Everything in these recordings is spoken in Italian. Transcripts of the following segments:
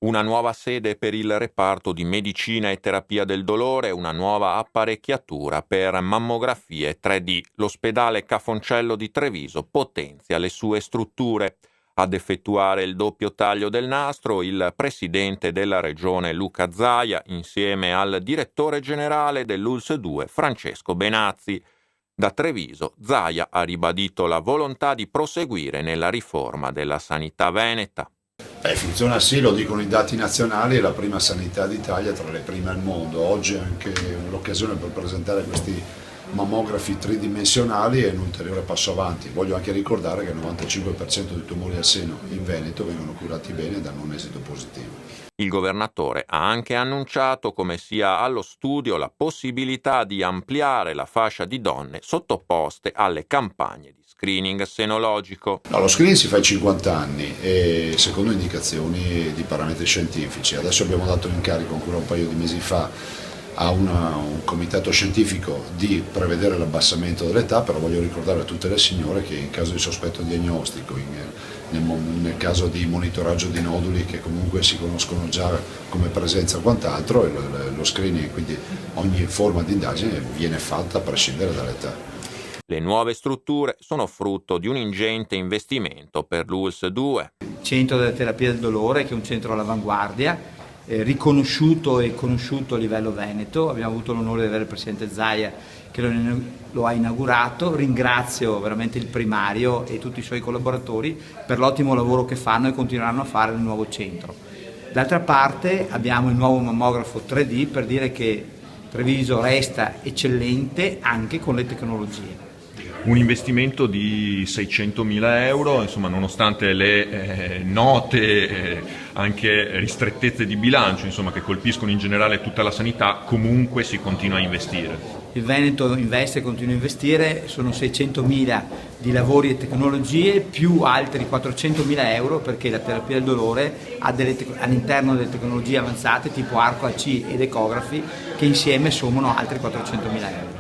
Una nuova sede per il reparto di medicina e terapia del dolore, una nuova apparecchiatura per mammografie 3D. L'ospedale Cafoncello di Treviso potenzia le sue strutture. Ad effettuare il doppio taglio del nastro, il presidente della regione Luca Zaia, insieme al direttore generale dell'ULSS 2 Francesco Benazzi. Da Treviso, Zaia ha ribadito la volontà di proseguire nella riforma della sanità veneta. Funziona sì, lo dicono i dati nazionali, è la prima sanità d'Italia tra le prime al mondo. Oggi è anche l'occasione per presentare questi mammografi tridimensionali è un ulteriore passo avanti. Voglio anche ricordare che il 95% dei tumori al seno in Veneto vengono curati bene e danno un esito positivo. Il governatore ha anche annunciato come sia allo studio la possibilità di ampliare la fascia di donne sottoposte alle campagne di screening senologico. No, lo screening si fa ai 50 anni e secondo indicazioni di parametri scientifici. Adesso abbiamo dato l'incarico ancora un paio di mesi fa a un comitato scientifico di prevedere l'abbassamento dell'età, però voglio ricordare a tutte le signore che in caso di sospetto diagnostico, nel caso di monitoraggio di noduli che comunque si conoscono già come presenza o quant'altro, lo screening, quindi ogni forma di indagine viene fatta a prescindere dall'età. Le nuove strutture sono frutto di un ingente investimento per l'ULSS 2. Il centro della terapia del dolore, che è un centro all'avanguardia, riconosciuto e conosciuto a livello veneto. Abbiamo avuto l'onore di avere il presidente Zaia che lo ha inaugurato. Ringrazio veramente il primario e tutti i suoi collaboratori per l'ottimo lavoro che fanno e continueranno a fare nel nuovo centro. D'altra parte abbiamo il nuovo mammografo 3D per dire che Treviso resta eccellente anche con le tecnologie. Un investimento di 600.000 euro, insomma, nonostante le note anche ristrettezze di bilancio, insomma, che colpiscono in generale tutta la sanità, comunque si continua a investire. Il Veneto investe e continua a investire, sono 600.000 di lavori e tecnologie più altri 400.000 euro perché la terapia del dolore ha all'interno delle tecnologie avanzate tipo arco AC ed ecografi che insieme sommano altri 400.000 euro.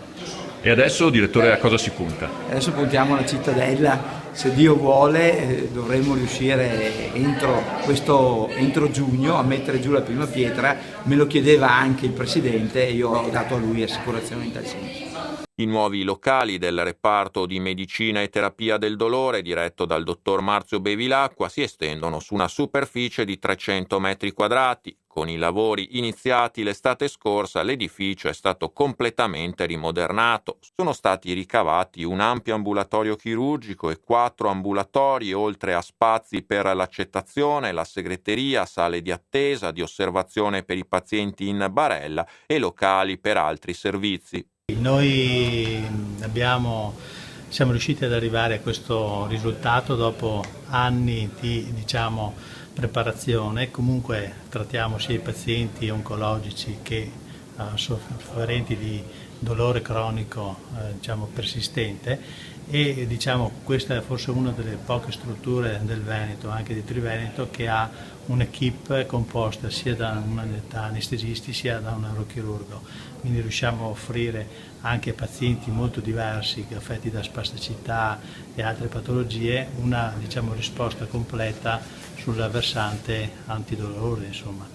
E adesso, direttore, a cosa si punta? Adesso puntiamo alla cittadella, se Dio vuole dovremmo riuscire entro giugno a mettere giù la prima pietra, me lo chiedeva anche il Presidente e io ho dato a lui assicurazione in tal senso. I nuovi locali del reparto di medicina e terapia del dolore, diretto dal dottor Marzio Bevilacqua, si estendono su una superficie di 300 metri quadrati. Con i lavori iniziati l'estate scorsa, l'edificio è stato completamente rimodernato. Sono stati ricavati un ampio ambulatorio chirurgico e 4 ambulatori, oltre a spazi per l'accettazione, la segreteria, sale di attesa, di osservazione per i pazienti in barella e locali per altri servizi. Noi siamo riusciti ad arrivare a questo risultato dopo anni di preparazione. Comunque trattiamo sia i pazienti oncologici che sofferenti di dolore cronico persistente e questa è forse una delle poche strutture del Veneto, anche di Triveneto, che ha un'equipe composta sia da anestesisti sia da un neurochirurgo, quindi riusciamo a offrire anche a pazienti molto diversi affetti da spasticità e altre patologie una risposta completa sul versante antidolore, insomma.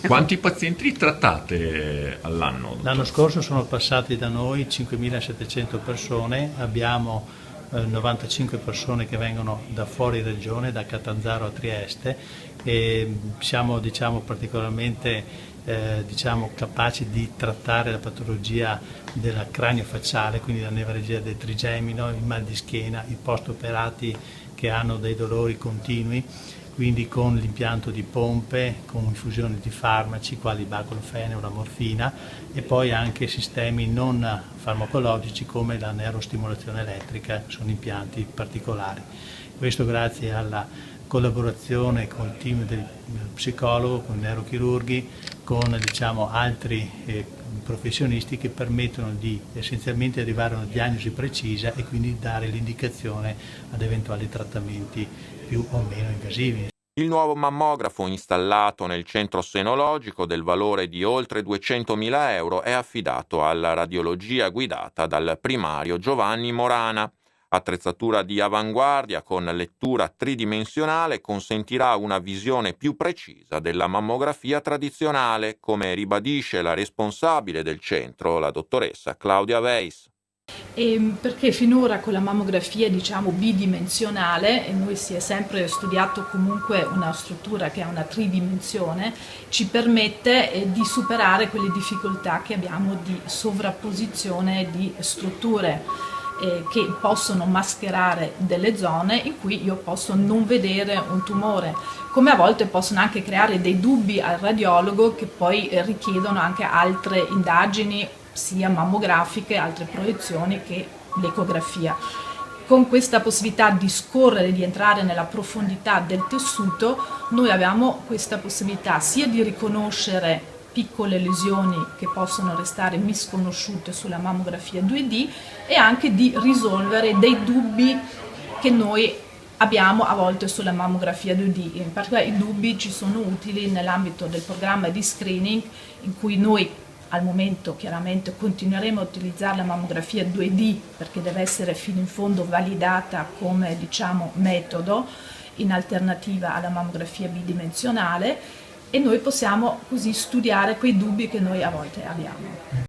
Quanti pazienti trattate all'anno? Dottor? L'anno scorso sono passati da noi 5.700 persone, abbiamo 95 persone che vengono da fuori regione, da Catanzaro a Trieste, e siamo particolarmente capaci di trattare la patologia della cranio-facciale, quindi la nevralgia del trigemino, il mal di schiena, i post-operati che hanno dei dolori continui, quindi con l'impianto di pompe, con infusione di farmaci quali baclofene o la morfina e poi anche sistemi non farmacologici come la neurostimolazione elettrica, sono impianti particolari. Questo grazie alla collaborazione con il team del psicologo, con i neurochirurghi, con altri professionisti che permettono di essenzialmente arrivare a una diagnosi precisa e quindi dare l'indicazione ad eventuali trattamenti più o meno invasivi. Il nuovo mammografo installato nel centro senologico del valore di oltre 200.000 euro è affidato alla radiologia guidata dal primario Giovanni Morana. Attrezzatura di avanguardia con lettura tridimensionale consentirà una visione più precisa della mammografia tradizionale, come ribadisce la responsabile del centro, la dottoressa Claudia Weiss. Perché finora con la mammografia bidimensionale, e noi si è sempre studiato comunque una struttura che ha una tridimensione, ci permette di superare quelle difficoltà che abbiamo di sovrapposizione di strutture che possono mascherare delle zone in cui io posso non vedere un tumore, come a volte possono anche creare dei dubbi al radiologo che poi richiedono anche altre indagini, sia mammografiche, altre proiezioni che l'ecografia. Con questa possibilità di scorrere, di entrare nella profondità del tessuto, noi abbiamo questa possibilità sia di riconoscere piccole lesioni che possono restare misconosciute sulla mammografia 2D e anche di risolvere dei dubbi che noi abbiamo a volte sulla mammografia 2D. In particolare i dubbi ci sono utili nell'ambito del programma di screening in cui noi al momento chiaramente continueremo a utilizzare la mammografia 2D perché deve essere fino in fondo validata come metodo in alternativa alla mammografia bidimensionale, e noi possiamo così studiare quei dubbi che noi a volte abbiamo.